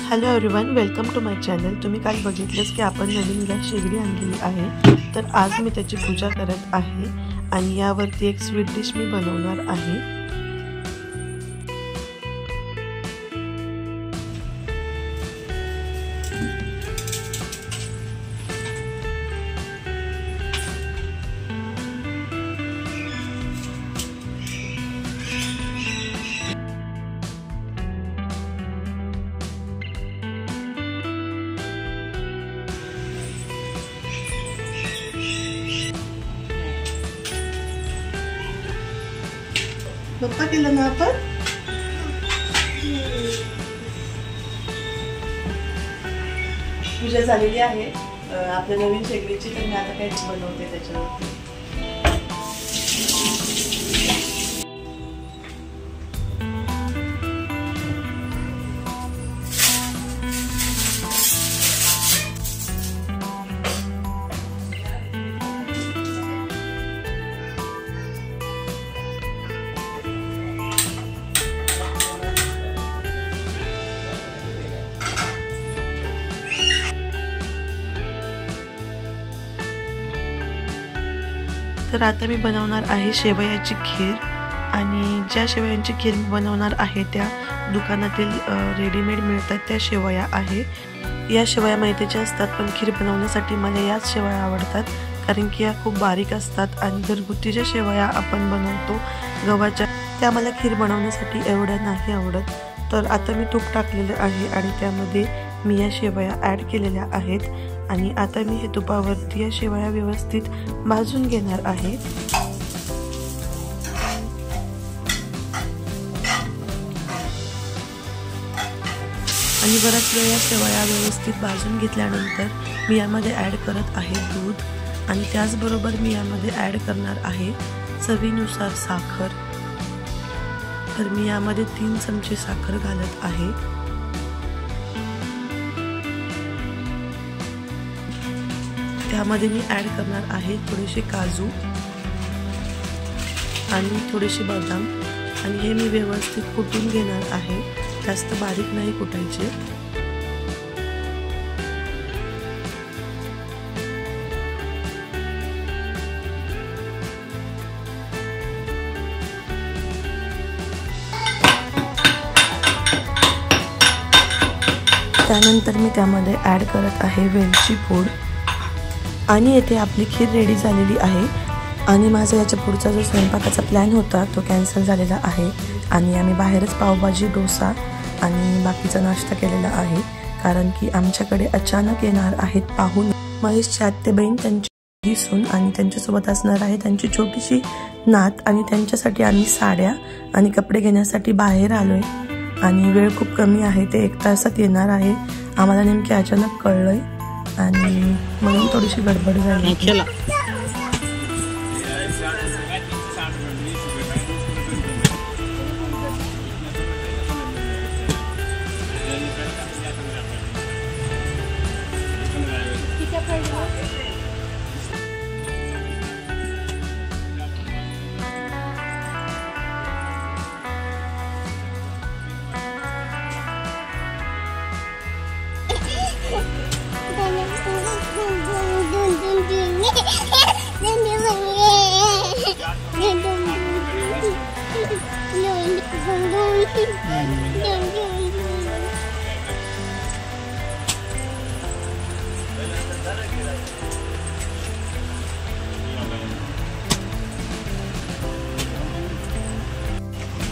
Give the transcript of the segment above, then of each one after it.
Hello everyone, welcome to my channel. तुम्ही काल बघितलंच की आपण नवीन गॅस शेगडी आणलेली आहे। तर आज मी त्याची पूजा करत आहे आणि यावरती एक स्वीट डिश मी बनवणार आहे। पप्पा केलं ना आपण पूजा झालेली आहे आपल्या नवीन शेगडीची। तर मी आता काही बनवते त्याच्यावरती। तर आता मी बनवणार आहे शेवयाची खीर आणि ज्या शेवयांची खीर मी बनवणार आहे त्या दुकानातील रेडीमेड मिळतात त्या शेवया आहे। या शेवया मैद्याच्या असतात, पण खीर बनवण्यासाठी मला याच शेवया आवडतात कारण की या खूप बारीक असतात आणि घरगुती ज्या शेवया आपण बनवतो गव्हाच्या त्या मला खीर बनवण्यासाठी एवढ्या नाही आवडत। तर आता मी तूप टाकलेलं आहे आणि त्यामध्ये मी या शेवया ॲड केलेल्या आहेत आणि आता मी हे तुपावरती या शेवया व्यवस्थित भाजून घेणार आहे। आणि बराच वेळ या शेवया व्यवस्थित भाजून घेतल्यानंतर मी यामध्ये ॲड करत आहे दूध आणि त्याचबरोबर मी यामध्ये ॲड करणार आहे चवीनुसार साखर। तर मी यामध्ये 3 चमचे साखर घालत आहे। त्यामध्ये मी ॲड करणार आहे थोडेसे काजू आणि थोडेसे बदाम आणि हे मी व्यवस्थित कुटून घेणार आहे, जास्त बारीक नाही कुटायचे। त्यानंतर मी त्यामध्ये ॲड करत आहे वेलची पूड आणि येथे आपली खीर रेडी झालेली आहे। आणि माझा याच्या पुढचा जो स्वयंपाकाचा प्लॅन होता तो कॅन्सल झालेला आहे आणि आम्ही बाहेरच पावभाजी, डोसा आणि बाकीचा नाश्ता केलेला आहे कारण की आमच्याकडे अचानक येणार आहेत पाहुणे। महेशची आत्तेबहीण, त्यांची सून आणि त्यांच्यासोबत असणार आहे त्यांची छोटीशी नात आणि त्यांच्यासाठी आम्ही साड्या आणि कपडे घेण्यासाठी बाहेर आलोय आणि वेळ खूप कमी आहे, ते 1 तासात येणार आहे। आम्हाला नेमके अचानक कळलंय आणि म्हणून थोडीशी गडबड झाली।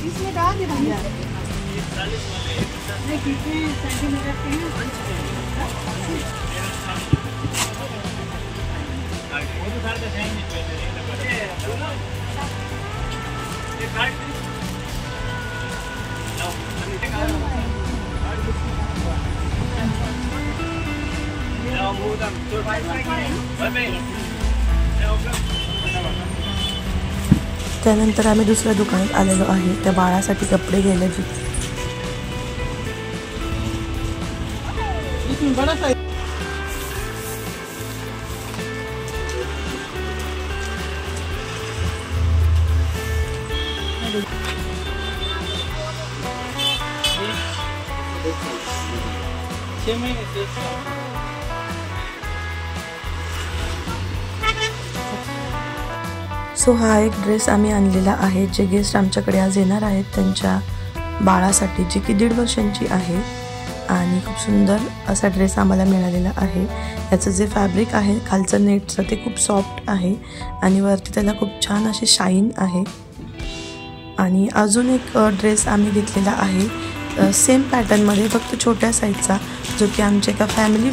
इसमें डाल दे भैया। नहीं कितने सेंटीमीटर के हैं? त्यानंतर आम्ही दुसऱ्या दुकानात आलेलो आहे त्या बाळासाठी कपडे घ्यायला। 6 महीने से 1 साल। सो हा एक ड्रेस आम्ही आणलेला आहे. जे गेस्ट आमच्याकडे आज येणार आहेत त्यांच्या बाळासाठी, जी की 1.5 वर्षांची आहे. आणि खूप सुंदर असा ड्रेस आम्हाला मिळालेला आहे. याचं जे फॅब्रिक आहे खालचं नेटचं ते खूप सॉफ्ट आहे आणि वरती त्याला खूप छान अशी शाईन आहे. आणि अजून एक ड्रेस आम्ही घेतलेला आहे सेम पॅटर्नमध्ये, फक्त छोट्या साईजचा, जो की आमच्या एका फॅमिली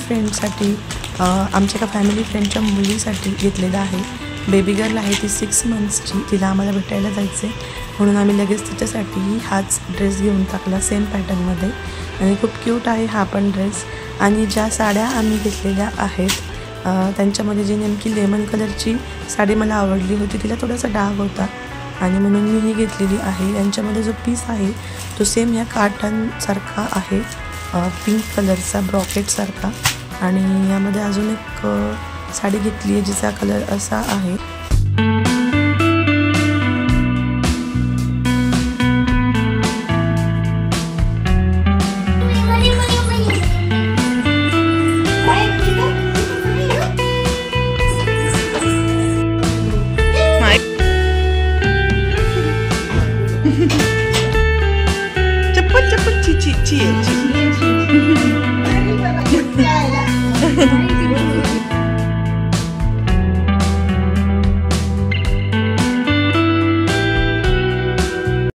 फ्रेंडच्या मुलीसाठी घेतलेला आहे. बेबी गर्ल आहे ती 6 मंथ्सची. तिला आम्हाला भेटायला जायचं आहे म्हणून आम्ही लगेच तिच्यासाठी हाच ड्रेस घेऊन टाकला सेम पॅटर्नमध्ये. आणि खूप क्यूट आहे हा पण ड्रेस. आणि ज्या साड्या आम्ही घेतलेल्या आहेत त्यांच्यामध्ये जी नेमकी लेमन कलरची साडी मला आवडली होती, तिला थोडासा डाग होता आणि म्हणून मी ही घेतलेली आहे. यांच्यामध्ये जो पीस आहे तो सेम ह्या काठांसारखा आहे, पिंक कलरचा ब्रॉकेटसारखा. आणि यामध्ये अजून एक साडी घेतली आहे जिचा कलर असा आहे. cepet cie